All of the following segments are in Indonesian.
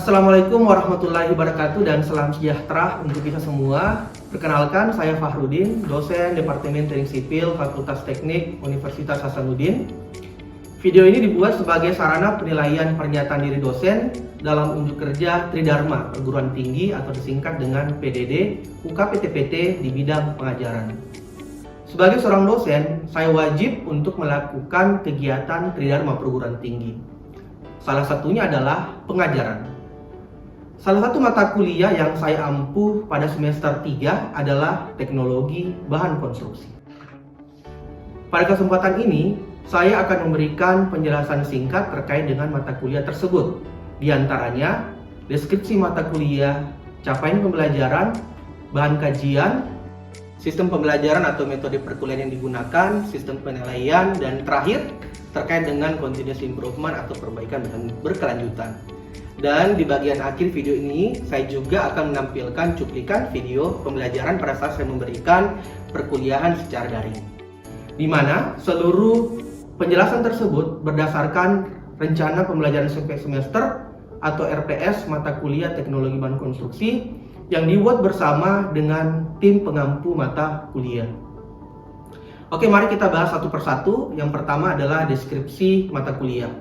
Assalamualaikum warahmatullahi wabarakatuh dan salam sejahtera untuk kita semua. Perkenalkan, saya Fahrudin, dosen Departemen Teknik Sipil Fakultas Teknik Universitas Hasanuddin. Video ini dibuat sebagai sarana penilaian pernyataan diri dosen dalam unjuk kerja Tridharma Perguruan Tinggi atau disingkat dengan PDD UKPTPT di bidang pengajaran. Sebagai seorang dosen, saya wajib untuk melakukan kegiatan Tridharma Perguruan Tinggi. Salah satunya adalah pengajaran. Salah satu mata kuliah yang saya ampuh pada semester 3 adalah teknologi bahan konstruksi. Pada kesempatan ini, saya akan memberikan penjelasan singkat terkait dengan mata kuliah tersebut. Di antaranya, deskripsi mata kuliah, capaian pembelajaran, bahan kajian, sistem pembelajaran atau metode perkuliahan yang digunakan, sistem penilaian, dan terakhir, terkait dengan continuous improvement atau perbaikan berkelanjutan. Dan di bagian akhir video ini, saya juga akan menampilkan cuplikan video pembelajaran pada saat saya memberikan perkuliahan secara daring, di mana seluruh penjelasan tersebut berdasarkan rencana pembelajaran semester atau RPS mata kuliah teknologi bahan konstruksi yang dibuat bersama dengan tim pengampu mata kuliah. Oke, mari kita bahas satu persatu. Yang pertama adalah deskripsi mata kuliah.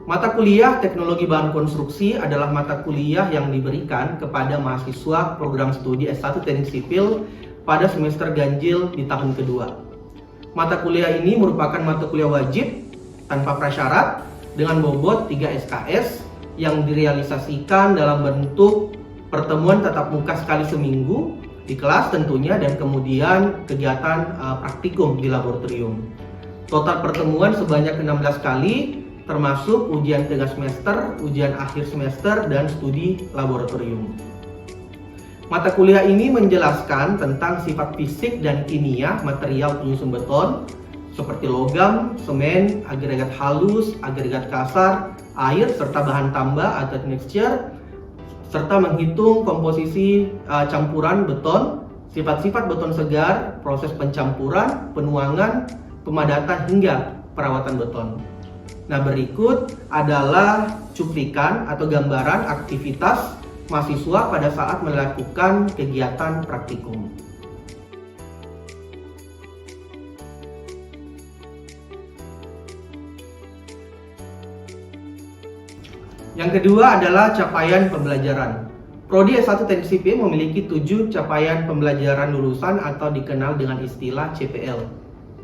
Mata kuliah teknologi bahan konstruksi adalah mata kuliah yang diberikan kepada mahasiswa program studi S1 Teknik Sipil pada semester ganjil di tahun kedua. Mata kuliah ini merupakan mata kuliah wajib tanpa prasyarat dengan bobot 3 SKS yang direalisasikan dalam bentuk pertemuan tatap muka sekali seminggu di kelas tentunya, dan kemudian kegiatan praktikum di laboratorium. Total pertemuan sebanyak 16 kali, termasuk ujian tengah semester, ujian akhir semester, dan studi laboratorium. Mata kuliah ini menjelaskan tentang sifat fisik dan kimia material penyusun beton seperti logam, semen, agregat halus, agregat kasar, air, serta bahan tambah atau mixture, serta menghitung komposisi campuran beton, sifat-sifat beton segar, proses pencampuran, penuangan, pemadatan hingga perawatan beton. Nah, berikut adalah cuplikan atau gambaran aktivitas mahasiswa pada saat melakukan kegiatan praktikum. Yang kedua adalah capaian pembelajaran. Prodi S1 Teknik Sipil memiliki 7 capaian pembelajaran lulusan atau dikenal dengan istilah CPL.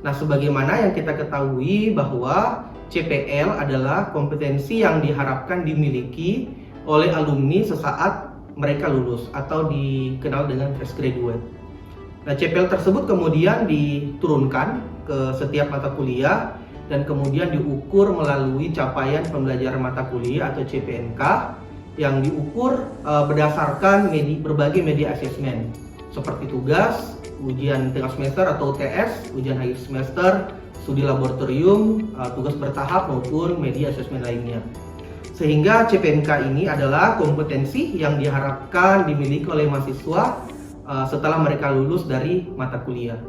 Nah, sebagaimana yang kita ketahui bahwa CPL adalah kompetensi yang diharapkan dimiliki oleh alumni sesaat mereka lulus atau dikenal dengan fresh graduate. Nah, CPL tersebut kemudian diturunkan ke setiap mata kuliah dan kemudian diukur melalui capaian pembelajaran mata kuliah atau CPMK yang diukur berdasarkan berbagai media asesmen seperti tugas, ujian tengah semester atau UTS, ujian akhir semester, studi laboratorium, tugas bertahap maupun media asesmen lainnya. Sehingga CPMK ini adalah kompetensi yang diharapkan dimiliki oleh mahasiswa setelah mereka lulus dari mata kuliah.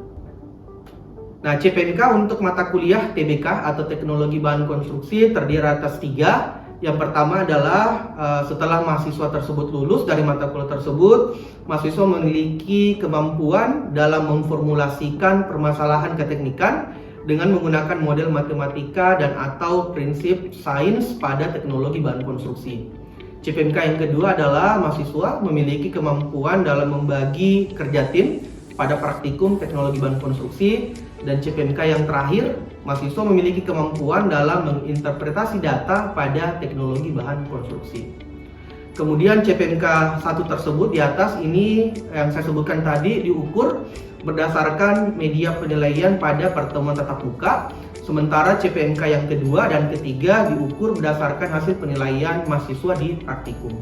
Nah, CPMK untuk mata kuliah TBK atau Teknologi Bahan Konstruksi terdiri atas 3. Yang pertama adalah setelah mahasiswa tersebut lulus dari mata kuliah tersebut, mahasiswa memiliki kemampuan dalam memformulasikan permasalahan keteknikan dengan menggunakan model matematika dan atau prinsip sains pada teknologi bahan konstruksi. CPMK yang kedua adalah mahasiswa memiliki kemampuan dalam membagi kerja tim pada praktikum teknologi bahan konstruksi, dan CPMK yang terakhir, mahasiswa memiliki kemampuan dalam menginterpretasi data pada teknologi bahan konstruksi. Kemudian CPMK 1 tersebut di atas ini yang saya sebutkan tadi diukur berdasarkan media penilaian pada pertemuan tatap muka, sementara CPMK yang kedua dan ketiga diukur berdasarkan hasil penilaian mahasiswa di praktikum.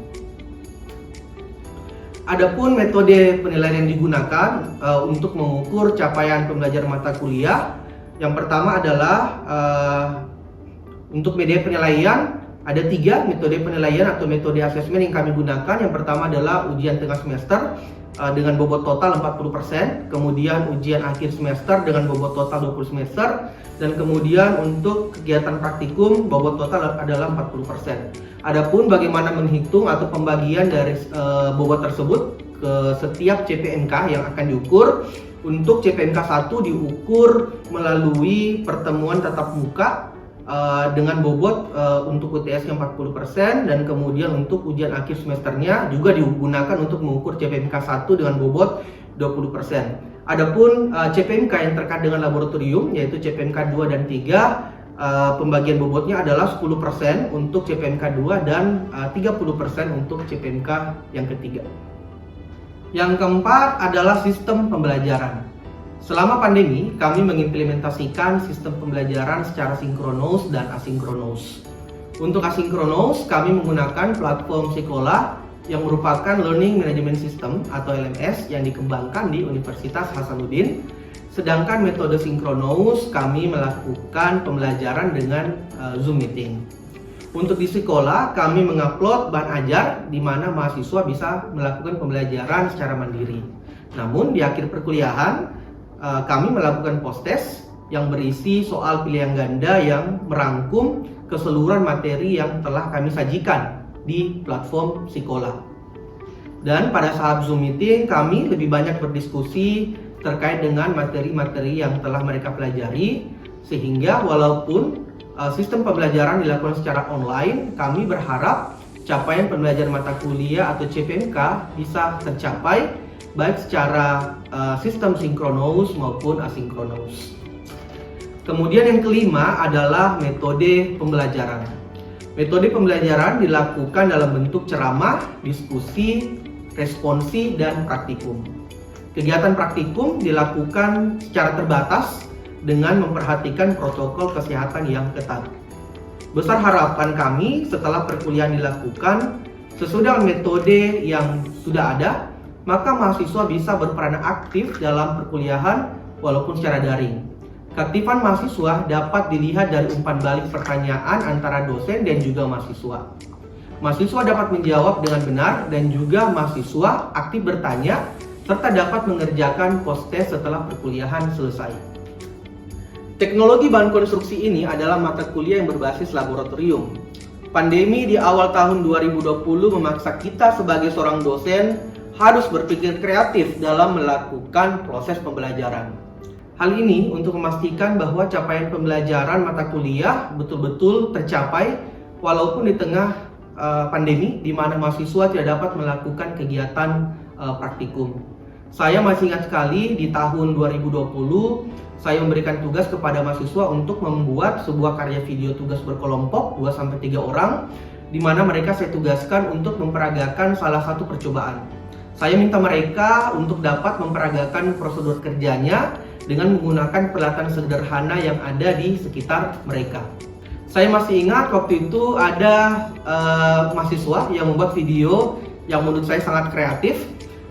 Adapun metode penilaian yang digunakan untuk mengukur capaian pembelajaran mata kuliah, yang pertama adalah untuk media penilaian ada 3 metode penilaian atau metode asesmen yang kami gunakan. Yang pertama adalah ujian tengah semester dengan bobot total 40%, kemudian ujian akhir semester dengan bobot total 20 semester, dan kemudian untuk kegiatan praktikum bobot total adalah 40%. Adapun bagaimana menghitung atau pembagian dari bobot tersebut ke setiap CPNK yang akan diukur, untuk CPNK 1 diukur melalui pertemuan tatap muka dengan bobot untuk UTS-nya 40%, dan kemudian untuk ujian akhir semesternya juga digunakan untuk mengukur CPNK 1 dengan bobot 20%. Adapun CPNK yang terkait dengan laboratorium yaitu CPNK 2 dan 3, pembagian bobotnya adalah 10% untuk CPNK 2 dan 30% untuk CPNK yang ketiga. Yang keempat adalah sistem pembelajaran. Selama pandemi, kami mengimplementasikan sistem pembelajaran secara sinkronus dan asinkronus. Untuk asinkronus, kami menggunakan platform Sekolah yang merupakan Learning Management System atau LMS yang dikembangkan di Universitas Hasanuddin. Sedangkan metode sinkronus, kami melakukan pembelajaran dengan Zoom Meeting. Untuk di sekolah, kami mengupload bahan ajar di mana mahasiswa bisa melakukan pembelajaran secara mandiri. Namun di akhir perkuliahan, kami melakukan post-test yang berisi soal pilihan ganda yang merangkum keseluruhan materi yang telah kami sajikan di platform Sekolah. Dan pada saat Zoom Meeting, kami lebih banyak berdiskusi terkait dengan materi-materi yang telah mereka pelajari, sehingga walaupun sistem pembelajaran dilakukan secara online, kami berharap capaian pembelajaran mata kuliah atau CPNK bisa tercapai baik secara sistem sinkronus maupun asinkronus. Kemudian yang kelima adalah metode pembelajaran. Metode pembelajaran dilakukan dalam bentuk ceramah, diskusi, responsi, dan praktikum. Kegiatan praktikum dilakukan secara terbatas dengan memperhatikan protokol kesehatan yang ketat. Besar harapan kami setelah perkuliahan dilakukan sesudah metode yang sudah ada, maka mahasiswa bisa berperan aktif dalam perkuliahan walaupun secara daring. Keaktifan mahasiswa dapat dilihat dari umpan balik pertanyaan antara dosen dan juga mahasiswa. Mahasiswa dapat menjawab dengan benar dan juga mahasiswa aktif bertanya serta dapat mengerjakan post-test setelah perkuliahan selesai. Teknologi bahan konstruksi ini adalah mata kuliah yang berbasis laboratorium. Pandemi di awal tahun 2020 memaksa kita sebagai seorang dosen harus berpikir kreatif dalam melakukan proses pembelajaran. Hal ini untuk memastikan bahwa capaian pembelajaran mata kuliah betul-betul tercapai walaupun di tengah pandemi di mana mahasiswa tidak dapat melakukan kegiatan praktikum. Saya masih ingat sekali di tahun 2020 saya memberikan tugas kepada mahasiswa untuk membuat sebuah karya video tugas berkelompok 2-3 orang di mana mereka saya tugaskan untuk memperagakan salah satu percobaan. Saya minta mereka untuk dapat memperagakan prosedur kerjanya dengan menggunakan peralatan sederhana yang ada di sekitar mereka. Saya masih ingat waktu itu ada mahasiswa yang membuat video yang menurut saya sangat kreatif.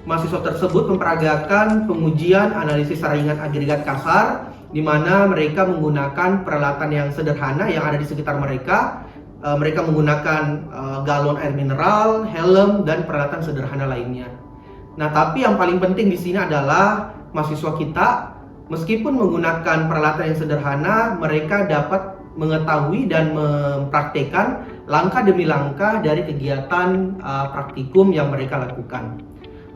Mahasiswa tersebut memperagakan pengujian analisis saringan agregat kasar, di mana mereka menggunakan peralatan yang sederhana yang ada di sekitar mereka. Mereka menggunakan galon air mineral, helm, dan peralatan sederhana lainnya. Nah, tapi yang paling penting di sini adalah mahasiswa kita, meskipun menggunakan peralatan yang sederhana, mereka dapat mengetahui dan mempraktekkan langkah demi langkah dari kegiatan praktikum yang mereka lakukan.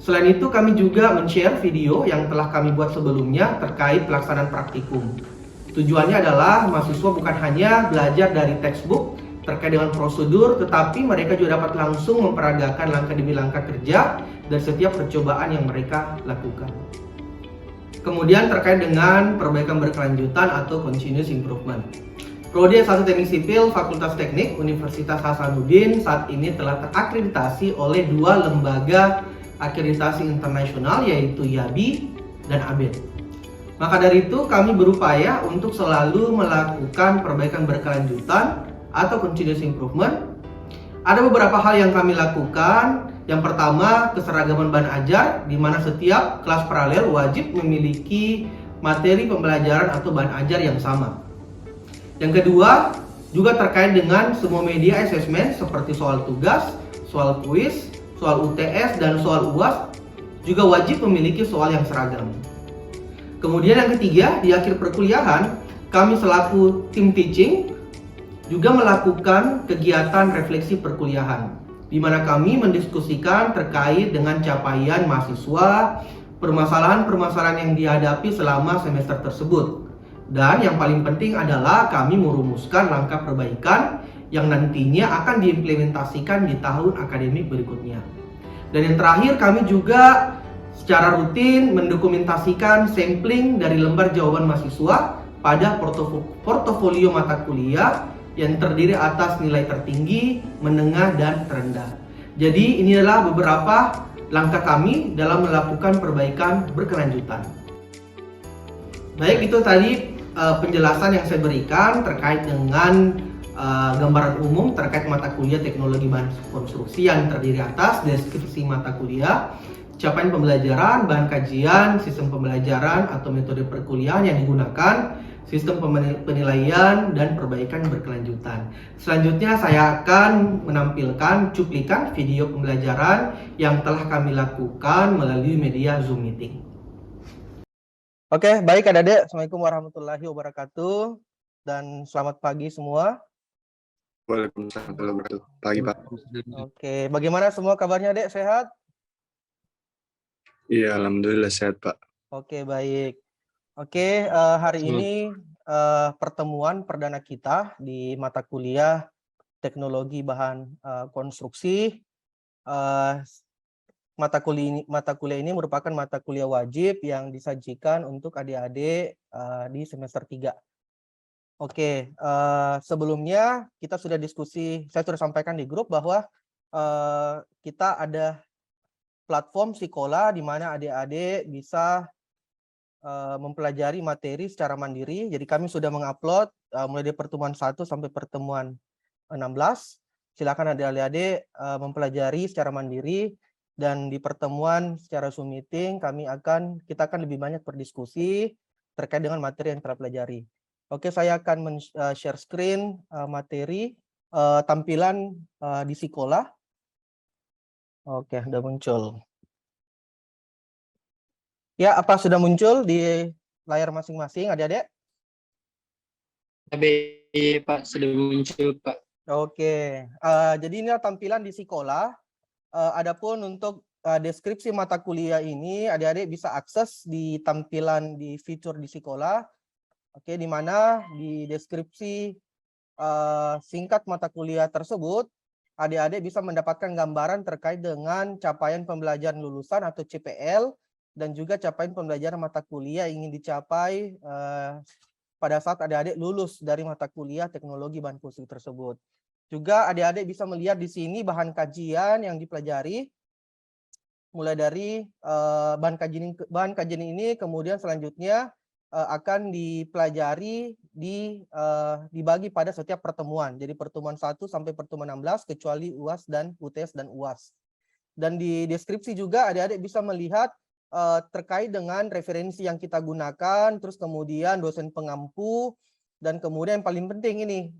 Selain itu, kami juga men-share video yang telah kami buat sebelumnya terkait pelaksanaan praktikum. Tujuannya adalah mahasiswa bukan hanya belajar dari textbook terkait dengan prosedur, tetapi mereka juga dapat langsung memperagakan langkah demi langkah kerja dari setiap percobaan yang mereka lakukan. Kemudian terkait dengan perbaikan berkelanjutan atau continuous improvement. Prodi S1 Teknik Sipil Fakultas Teknik Universitas Hasanuddin saat ini telah terakreditasi oleh 2 lembaga akreditasi internasional yaitu IABI dan ABET. Maka dari itu kami berupaya untuk selalu melakukan perbaikan berkelanjutan atau continuous improvement. Ada beberapa hal yang kami lakukan. Yang pertama, keseragaman bahan ajar, di mana setiap kelas paralel wajib memiliki materi pembelajaran atau bahan ajar yang sama. Yang kedua, juga terkait dengan semua media asesmen seperti soal tugas, soal kuis, soal UTS, dan soal UAS juga wajib memiliki soal yang seragam. Kemudian yang ketiga, di akhir perkuliahan, kami selaku tim teaching juga melakukan kegiatan refleksi perkuliahan, di mana kami mendiskusikan terkait dengan capaian mahasiswa, permasalahan-permasalahan yang dihadapi selama semester tersebut. Dan yang paling penting adalah kami merumuskan langkah perbaikan yang nantinya akan diimplementasikan di tahun akademik berikutnya. Dan yang terakhir, kami juga secara rutin mendokumentasikan sampling dari lembar jawaban mahasiswa pada portofolio mata kuliah yang terdiri atas nilai tertinggi, menengah, dan terendah. Jadi ini adalah beberapa langkah kami dalam melakukan perbaikan berkelanjutan. Baik, itu tadi penjelasan yang saya berikan terkait dengan gambaran umum terkait mata kuliah teknologi bahan konstruksi yang terdiri atas deskripsi mata kuliah, capaian pembelajaran, bahan kajian, sistem pembelajaran atau metode perkuliahan yang digunakan, sistem penilaian, dan perbaikan berkelanjutan. Selanjutnya saya akan menampilkan cuplikan video pembelajaran yang telah kami lakukan melalui media Zoom Meeting. Oke, baik adik-adik. Assalamualaikum warahmatullahi wabarakatuh. Dan selamat pagi semua. Waalaikumsalam warahmatullahi wabarakatuh. Pagi, Pak. Oke, bagaimana semua kabarnya, Dek? Sehat? Iya, alhamdulillah sehat, Pak. Oke, baik. Oke, hari ini pertemuan perdana kita di mata kuliah teknologi bahan konstruksi. Mata kuliah ini merupakan mata kuliah wajib yang disajikan untuk adik-adik di semester 3. Oke, sebelumnya kita sudah diskusi, saya sudah sampaikan di grup bahwa kita ada platform Sekolah di mana adik-adik bisa mempelajari materi secara mandiri. Jadi kami sudah mengupload mulai dari pertemuan 1 sampai pertemuan 16. Silakan adik-adik mempelajari secara mandiri, dan di pertemuan secara Zoom Meeting kita akan lebih banyak berdiskusi terkait dengan materi yang telah pelajari. Oke, saya akan share screen materi tampilan di Sekolah. Oke, sudah muncul. Ya, apa sudah muncul di layar masing-masing, adik-adik? Pak, sudah muncul, Pak. Oke, jadi ini tampilan di Sekolah. Adapun untuk deskripsi mata kuliah ini, adik-adik bisa akses di tampilan di fitur di Sekolah. Oke, di mana di deskripsi singkat mata kuliah tersebut, adik-adik bisa mendapatkan gambaran terkait dengan capaian pembelajaran lulusan atau CPL, dan juga capaian pembelajaran mata kuliah yang ingin dicapai pada saat adik-adik lulus dari mata kuliah teknologi bahan konstruksi tersebut. Juga adik-adik bisa melihat di sini bahan kajian yang dipelajari, mulai dari bahan kajian ini kemudian selanjutnya akan dipelajari dibagi pada setiap pertemuan. Jadi pertemuan 1 sampai pertemuan 16 kecuali UAS dan UTS dan UAS. Dan di deskripsi juga adik-adik bisa melihat terkait dengan referensi yang kita gunakan, terus kemudian dosen pengampu, dan kemudian yang paling penting ini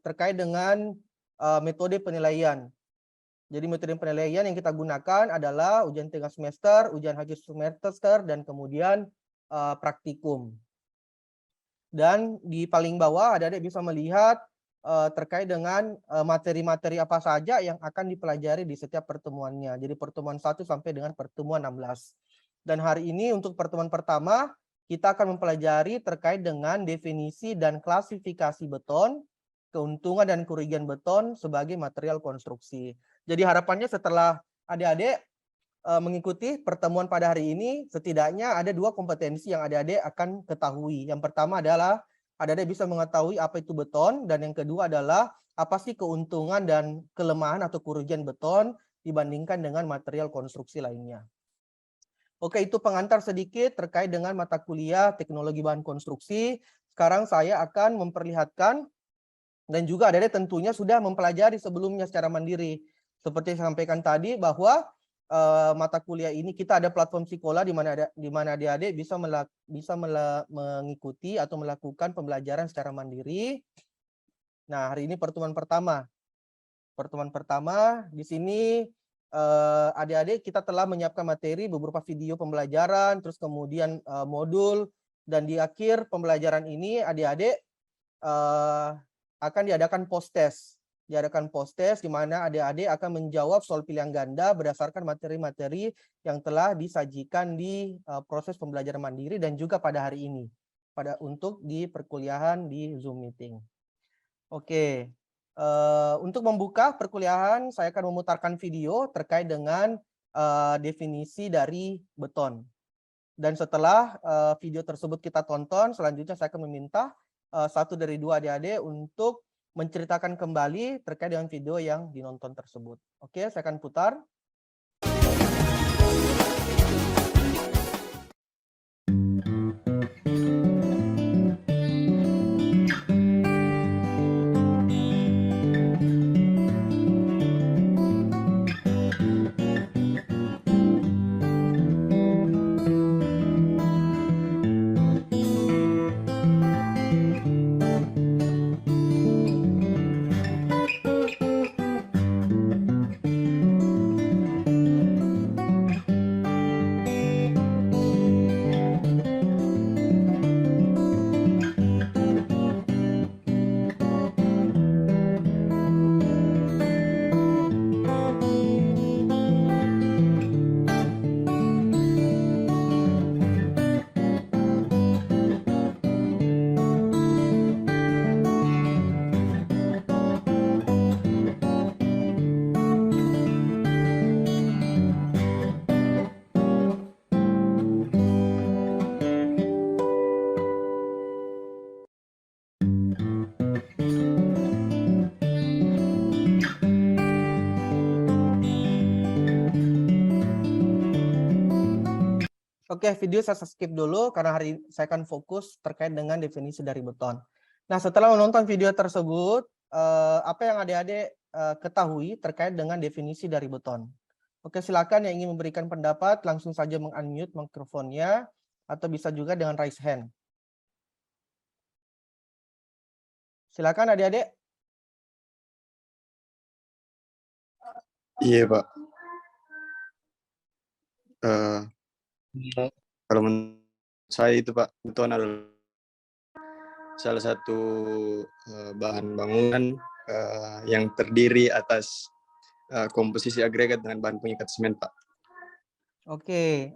terkait dengan metode penilaian. Jadi metode penilaian yang kita gunakan adalah ujian tengah semester, ujian akhir semester, dan kemudian praktikum. Dan di paling bawah adik-adik bisa melihat terkait dengan materi-materi apa saja yang akan dipelajari di setiap pertemuannya. Jadi pertemuan 1 sampai dengan pertemuan 16. Dan hari ini untuk pertemuan pertama kita akan mempelajari terkait dengan definisi dan klasifikasi beton, keuntungan dan kerugian beton sebagai material konstruksi. Jadi harapannya setelah adik-adik mengikuti pertemuan pada hari ini, setidaknya ada 2 kompetensi yang adik-adik akan ketahui. Yang pertama adalah adik-adik bisa mengetahui apa itu beton, dan yang kedua adalah apa sih keuntungan dan kelemahan atau kerugian beton dibandingkan dengan material konstruksi lainnya. Oke, itu pengantar sedikit terkait dengan mata kuliah teknologi bahan konstruksi. Sekarang saya akan memperlihatkan, dan juga adik-adik tentunya sudah mempelajari sebelumnya secara mandiri. Seperti saya sampaikan tadi bahwa mata kuliah ini kita ada platform Sekolah di mana adik-adik bisa mengikuti atau melakukan pembelajaran secara mandiri. Nah, hari ini pertemuan pertama. Pertemuan pertama di sini adik-adik kita telah menyiapkan materi beberapa video pembelajaran, terus kemudian modul, dan di akhir pembelajaran ini adik-adik akan diadakan post-test. Diadakan post-test di mana adik-adik akan menjawab soal pilihan ganda berdasarkan materi-materi yang telah disajikan di proses pembelajaran mandiri dan juga pada hari ini untuk di perkuliahan di Zoom meeting. Oke, untuk membuka perkuliahan saya akan memutarkan video terkait dengan definisi dari beton. Dan setelah video tersebut kita tonton, selanjutnya saya akan meminta satu dari dua adik-adik untuk menceritakan kembali terkait dengan video yang dinonton tersebut. Oke, saya akan putar. Oke, video saya skip dulu karena hari saya akan fokus terkait dengan definisi dari beton. Nah, setelah menonton video tersebut, apa yang adik-adik ketahui terkait dengan definisi dari beton? Oke, silakan yang ingin memberikan pendapat langsung saja meng-unmute mikrofonnya atau bisa juga dengan raise hand. Silakan adik-adik. Iya, Pak. Kalau menurut saya itu, Pak, beton adalah salah satu bahan bangunan yang terdiri atas komposisi agregat dengan bahan pengikat semen, Pak. Oke,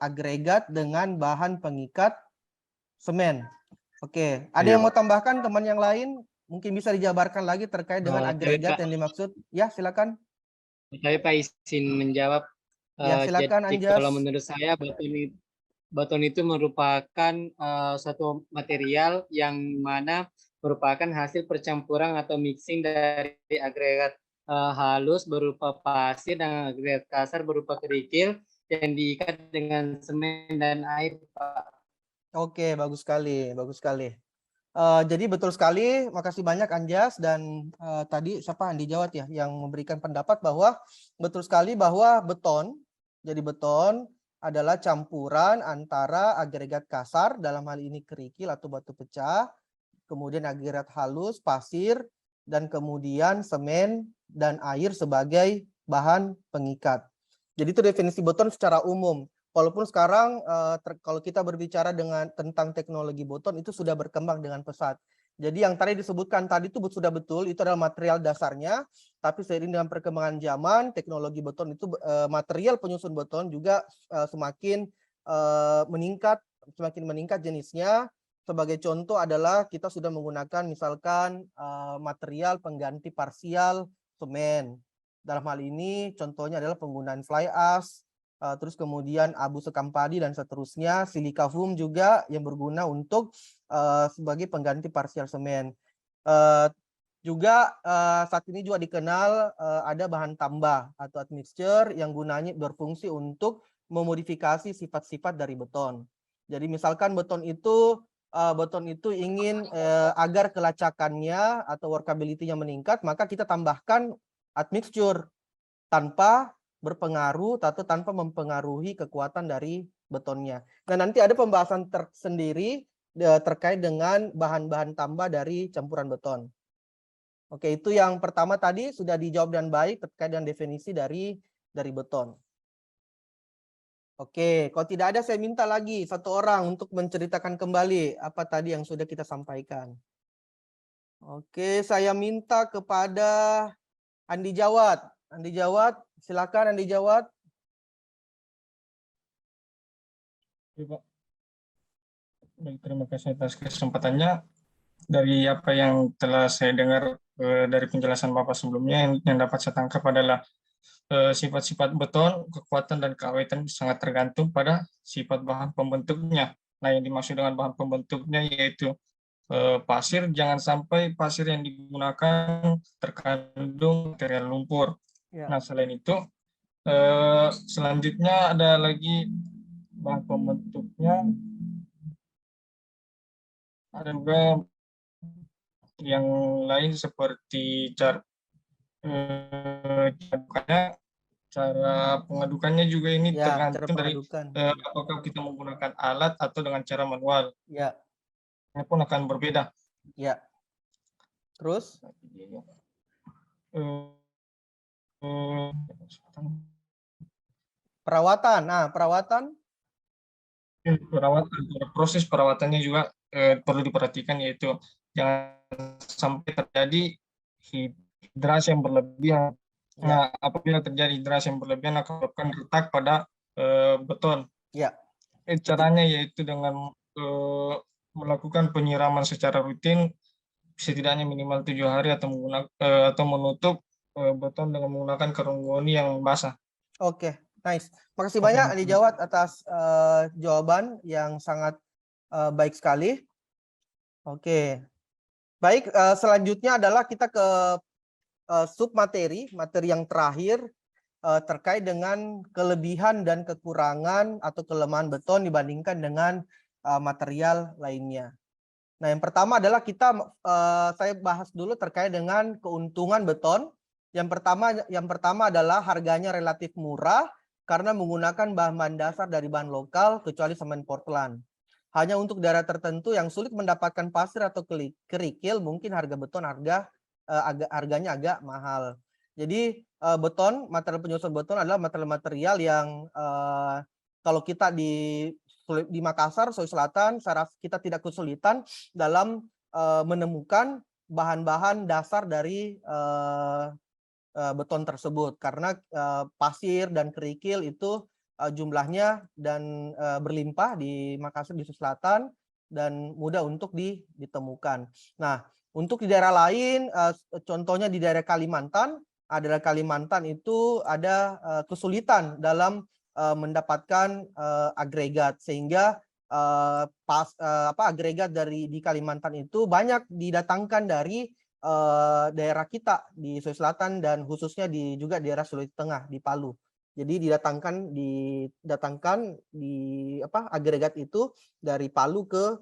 agregat dengan bahan pengikat semen. Oke, ada Iya, yang mau Pak. tambahkan teman yang lain? Mungkin bisa dijabarkan lagi terkait dengan agregat yang dimaksud. Ya, silakan. Tapi Pak izin menjawab. Ya, silakan Jadi Anjas. kalau menurut saya beton itu merupakan suatu material yang mana merupakan hasil percampuran atau mixing dari agregat halus berupa pasir dan agregat kasar berupa kerikil yang diikat dengan semen dan air, Pak. Oke, bagus sekali, bagus sekali. Jadi betul sekali, makasih banyak Anjas dan tadi siapa Andi Jawat ya yang memberikan pendapat bahwa betul sekali bahwa beton, jadi beton adalah campuran antara agregat kasar dalam hal ini kerikil atau batu pecah, kemudian agregat halus, pasir, dan kemudian semen dan air sebagai bahan pengikat. Jadi itu definisi beton secara umum. Walaupun sekarang kalau kita berbicara tentang teknologi beton itu sudah berkembang dengan pesat. Jadi yang tadi disebutkan tadi itu sudah betul, itu adalah material dasarnya. Tapi seiring dengan perkembangan zaman, teknologi beton itu material penyusun beton juga semakin meningkat jenisnya. Sebagai contoh adalah kita sudah menggunakan misalkan material pengganti parsial semen. Dalam hal ini contohnya adalah penggunaan fly ash. Terus kemudian abu sekam padi dan seterusnya, silika foam juga yang berguna untuk sebagai pengganti parsial semen. Juga saat ini juga dikenal ada bahan tambah atau admixture yang gunanya berfungsi untuk memodifikasi sifat-sifat dari beton. Jadi misalkan beton itu ingin agar kelacakannya atau workability-nya meningkat, maka kita tambahkan admixture tanpa berpengaruh atau tanpa mempengaruhi kekuatan dari betonnya. Nah, nanti ada pembahasan tersendiri terkait dengan bahan-bahan tambah dari campuran beton. Oke, itu yang pertama tadi sudah dijawab dengan baik terkait dengan definisi dari dari beton. Oke, kalau tidak ada saya minta lagi satu orang untuk menceritakan kembali apa tadi yang sudah kita sampaikan. Oke, saya minta kepada Andi Jawad. Andi Jawad, silakan Andi Jawad. Ya, Pak. Baik, terima kasih atas kesempatannya. Dari apa yang telah saya dengar dari penjelasan Bapak sebelumnya, yang dapat saya tangkap adalah sifat-sifat beton, kekuatan dan keawetan sangat tergantung pada sifat bahan pembentuknya. Nah, yang dimaksud dengan bahan pembentuknya yaitu pasir, jangan sampai pasir yang digunakan terkandung material lumpur. Ya. Nah, selain itu, selanjutnya ada lagi bahan pembentuknya, ada juga yang lain seperti cara pengadukannya juga ini Ya, cara tergantung dari pengadukan. apakah kita menggunakan alat atau dengan cara manual. Ya, Ini pun akan berbeda. ya. Terus? Perawatan. Nah, perawatan. Perawatan, proses perawatannya juga perlu diperhatikan, yaitu jangan sampai terjadi hidrasi yang berlebihan. Nah, apabila terjadi hidrasi yang berlebihan akan menyebabkan retak pada beton. Ya. Caranya yaitu dengan melakukan penyiraman secara rutin, setidaknya minimal 7 hari atau menutup beton dengan menggunakan karung goni yang basah. Oke, nice. Makasih banyak Andi Jawad atas jawaban yang sangat baik sekali. Oke. Baik, selanjutnya adalah kita ke submateri, materi yang terakhir terkait dengan kelebihan dan kekurangan atau kelemahan beton dibandingkan dengan material lainnya. Nah, yang pertama adalah saya bahas dulu terkait dengan keuntungan beton. Yang pertama adalah harganya relatif murah karena menggunakan bahan dasar dari bahan lokal kecuali semen Portland. Hanya untuk daerah tertentu yang sulit mendapatkan pasir atau kerikil, mungkin harga beton harganya agak mahal. Jadi material penyusun beton adalah material-material yang kalau kita di Makassar, Sulawesi Selatan, kita tidak kesulitan dalam menemukan bahan-bahan dasar dari beton tersebut karena pasir dan kerikil itu jumlahnya dan berlimpah di Makassar, di Sulawesi Selatan, dan mudah untuk ditemukan. Nah, untuk di daerah lain, contohnya di daerah Kalimantan, itu ada kesulitan dalam mendapatkan agregat, sehingga agregat di Kalimantan itu banyak didatangkan dari daerah kita di Sulawesi Selatan dan khususnya juga daerah Sulawesi Tengah di Palu. Jadi didatangkan agregat itu dari Palu ke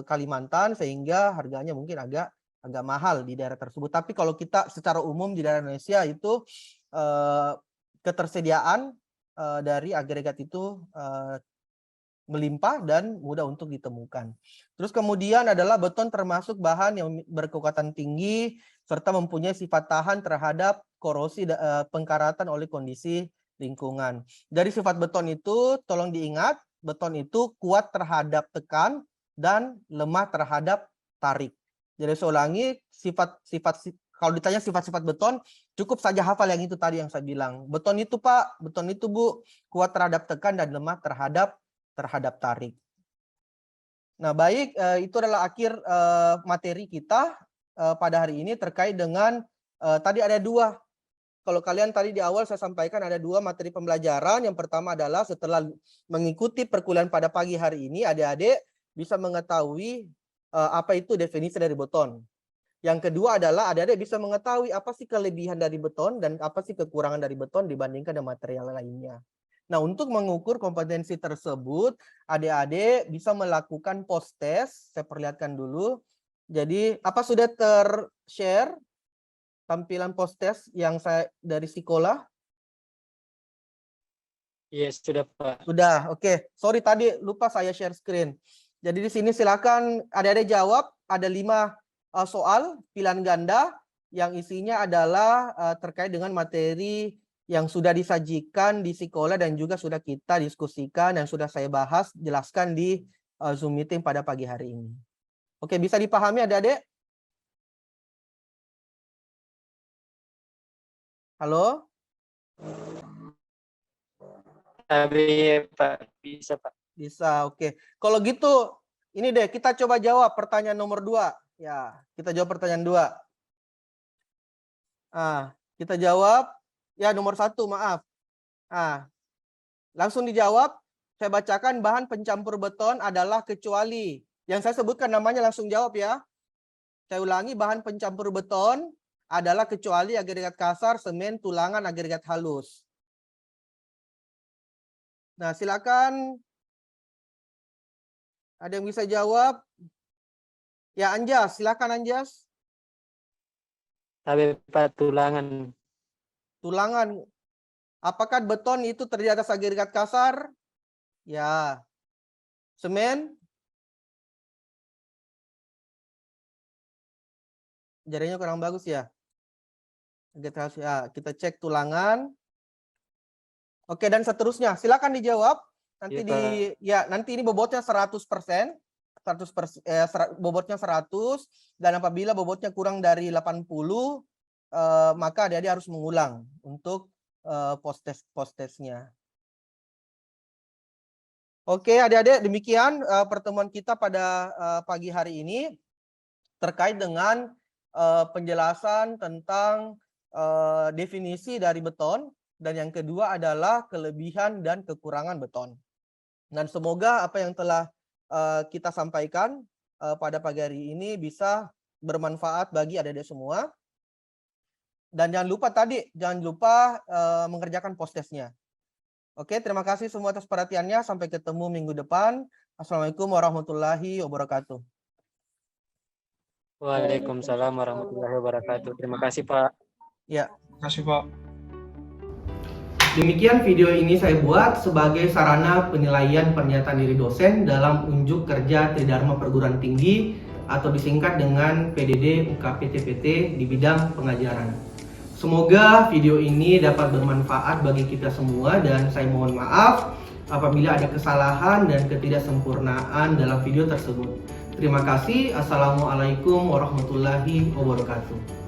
Kalimantan, sehingga harganya mungkin agak mahal di daerah tersebut. Tapi kalau kita secara umum di daerah Indonesia itu ketersediaan dari agregat itu melimpah dan mudah untuk ditemukan. Terus kemudian adalah beton termasuk bahan yang berkekuatan tinggi serta mempunyai sifat tahan terhadap korosi pengkaratan oleh kondisi lingkungan. Dari sifat beton itu tolong diingat, beton itu kuat terhadap tekan dan lemah terhadap tarik. Jadi saya ulangi, kalau ditanya sifat-sifat beton, cukup saja hafal yang itu tadi yang saya bilang. Beton itu Pak, beton itu Bu, kuat terhadap tekan dan lemah terhadap tarik. Nah, baik, itu adalah akhir materi kita pada hari ini terkait dengan tadi ada dua. Kalau kalian tadi di awal saya sampaikan ada dua materi pembelajaran. Yang pertama adalah setelah mengikuti perkuliahan pada pagi hari ini, adik-adik bisa mengetahui apa itu definisi dari beton. Yang kedua adalah adik-adik bisa mengetahui apa sih kelebihan dari beton dan apa sih kekurangan dari beton dibandingkan dengan material lainnya. Nah, untuk mengukur kompetensi tersebut, adik-adik bisa melakukan post test. Saya perlihatkan dulu. Jadi, apa sudah ter-share tampilan post test yang saya dari sekolah? Yes, sudah Pak. Sudah, oke. Sorry tadi lupa saya share screen. Jadi di sini silakan adik-adik jawab. Ada 5 soal pilihan ganda yang isinya adalah terkait dengan materi yang sudah disajikan di sekolah dan juga sudah kita diskusikan dan sudah saya bahas, jelaskan di Zoom meeting pada pagi hari ini. Oke, bisa dipahami adik-adik? Halo? Pak, bisa Pak. Bisa, oke. Kalau gitu, ini deh, kita coba jawab pertanyaan nomor 2. Ya, kita jawab pertanyaan 2. Kita jawab, ya nomor 1, maaf. Langsung dijawab, saya bacakan bahan pencampur beton adalah kecuali. Yang saya sebutkan namanya langsung jawab ya. Saya ulangi, bahan pencampur beton adalah kecuali agregat kasar, semen, tulangan, agregat halus. Nah, silakan. Ada yang bisa jawab? Ya, Anjas, silakan Anjas. Tapi Pak, tulangan. Tulangan. Apakah beton itu terdiri atas agregat kasar? Ya. Semen? Jaringnya kurang bagus ya. Ya, kita cek tulangan. Oke, dan seterusnya. Silakan dijawab. Nanti nanti ini bobotnya 100%. Bobotnya 100, dan apabila bobotnya kurang dari 80, maka adik-adik harus mengulang untuk post-testnya. Oke, adik-adik, demikian pertemuan kita pada pagi hari ini terkait dengan penjelasan tentang definisi dari beton, dan yang kedua adalah kelebihan dan kekurangan beton. Dan semoga apa yang telah kita sampaikan pada pagi hari ini bisa bermanfaat bagi adik-adik semua. Dan jangan lupa mengerjakan post-testnya. Oke, terima kasih semua atas perhatiannya. Sampai ketemu minggu depan. Assalamualaikum warahmatullahi wabarakatuh. Waalaikumsalam warahmatullahi wabarakatuh. Terima kasih Pak. Ya. Terima kasih Pak. Demikian video ini saya buat sebagai sarana penilaian pernyataan diri dosen dalam unjuk kerja Tridharma Perguruan Tinggi atau disingkat dengan PDD UKPTPT di bidang pengajaran. Semoga video ini dapat bermanfaat bagi kita semua, dan saya mohon maaf apabila ada kesalahan dan ketidaksempurnaan dalam video tersebut. Terima kasih. Assalamualaikum warahmatullahi wabarakatuh.